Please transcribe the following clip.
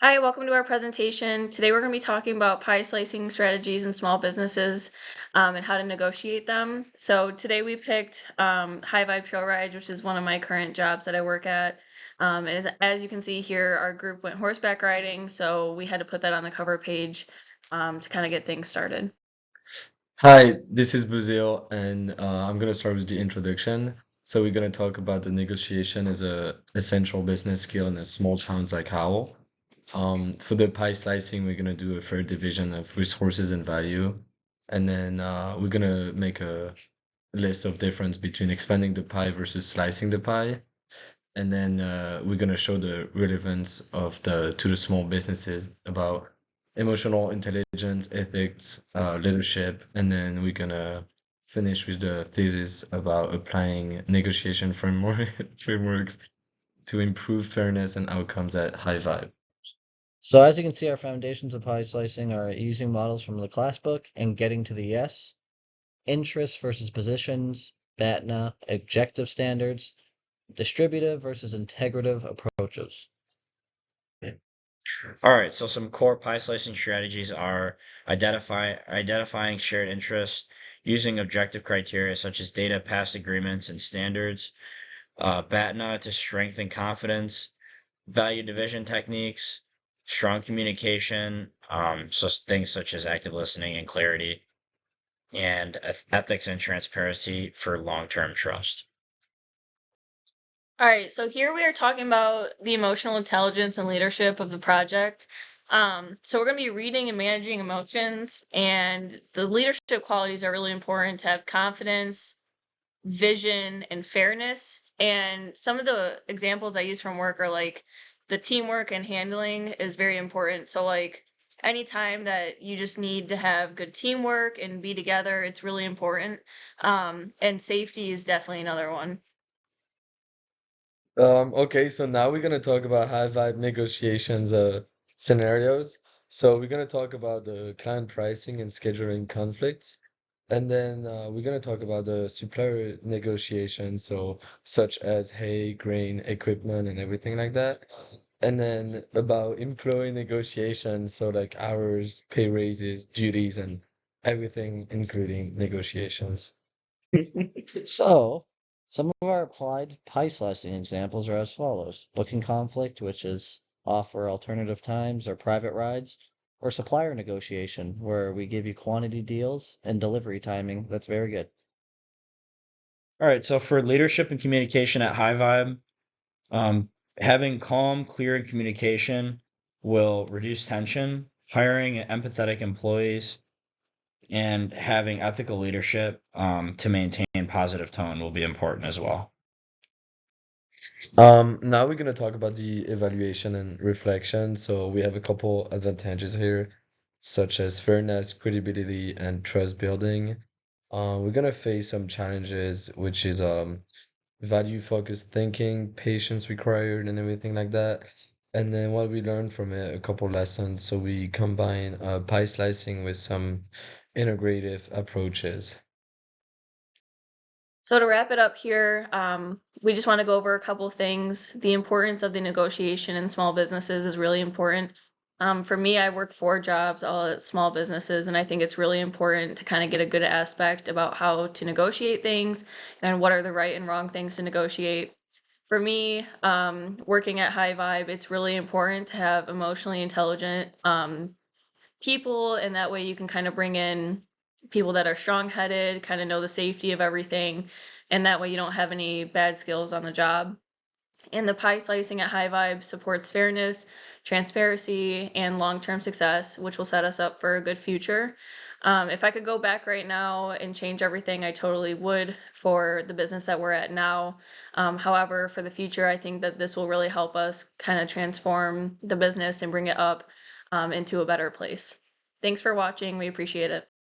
Hi, welcome to our presentation. Today we're going to be talking about pie slicing strategies in small businesses and how to negotiate them. So today we picked High Vibe Trail Ride, which is one of my current jobs that I work at. As you can see here, our group went horseback riding, so we had to put that on the cover page to kind of get things started. Hi, this is Basile, and I'm gonna start with the introduction. So we're gonna talk about the negotiation as a essential business skill in a small towns like Howell. For the pie slicing, we're gonna do a fair division of resources and value, and then we're gonna make a list of difference between expanding the pie versus slicing the pie, and then we're gonna show the relevance of the to the small businesses about emotional intelligence, ethics, leadership, and then we're gonna finish with the thesis about applying negotiation frameworks to improve fairness and outcomes at High Vibe. So as you can see, our foundations of pie slicing are using models from the class book and getting to the yes, interest versus positions, BATNA, objective standards, distributive versus integrative approaches. All right, so some core pie slicing strategies are identifying shared interests, using objective criteria such as data, past agreements, and standards, BATNA to strengthen confidence, value division techniques, strong communication, so things such as active listening and clarity, and ethics and transparency for long-term trust. All right, so here we are talking about the emotional intelligence and leadership of the project. So we're going to be reading and managing emotions, and the leadership qualities are really important to have confidence, vision, and fairness. And some of the examples I use from work are like the teamwork and handling is very important. So like anytime that you just need to have good teamwork and be together, it's really important. And safety is definitely another one. Okay, so now we're gonna talk about high vibe negotiations scenarios. So we're gonna talk about the client pricing and scheduling conflicts. And then we're going to talk about the supplier negotiations, so such as hay, grain, equipment, and everything like that. And then about employee negotiations, so like hours, pay raises, duties, and everything, including negotiations. So some of our applied pie slicing examples are as follows. Booking conflict, which is offer alternative times or private rides, or supplier negotiation, where we give you quantity deals and delivery timing. That's very good. All right, so for leadership and communication at High Vibe, having calm, clear communication will reduce tension. Hiring empathetic employees and having ethical leadership to maintain positive tone will be important as well. Now we're going to talk about the evaluation and reflection. So we have a couple advantages here, such as fairness, credibility, and trust building. We're going to face some challenges, which is value-focused thinking, patience required, and everything like that. And then what we learned from it, a couple lessons. So we combine pie slicing with some integrative approaches. So to wrap it up here, we just want to go over a couple things. The importance of the negotiation in small businesses is really important. For me, I work 4 jobs, all at small businesses, and I think it's really important to kind of get a good aspect about how to negotiate things and what are the right and wrong things to negotiate. For me, working at High Vibe, it's really important to have emotionally intelligent people, and that way you can kind of bring in people that are strong-headed, kind of know the safety of everything, and that way you don't have any bad skills on the job. And the pie slicing at High Vibe supports fairness, transparency, and long-term success, which will set us up for a good future. If I could go back right now and change everything, I totally would for the business that we're at now. However, for the future, I think that this will really help us kind of transform the business and bring it up into a better place. Thanks for watching. We appreciate it.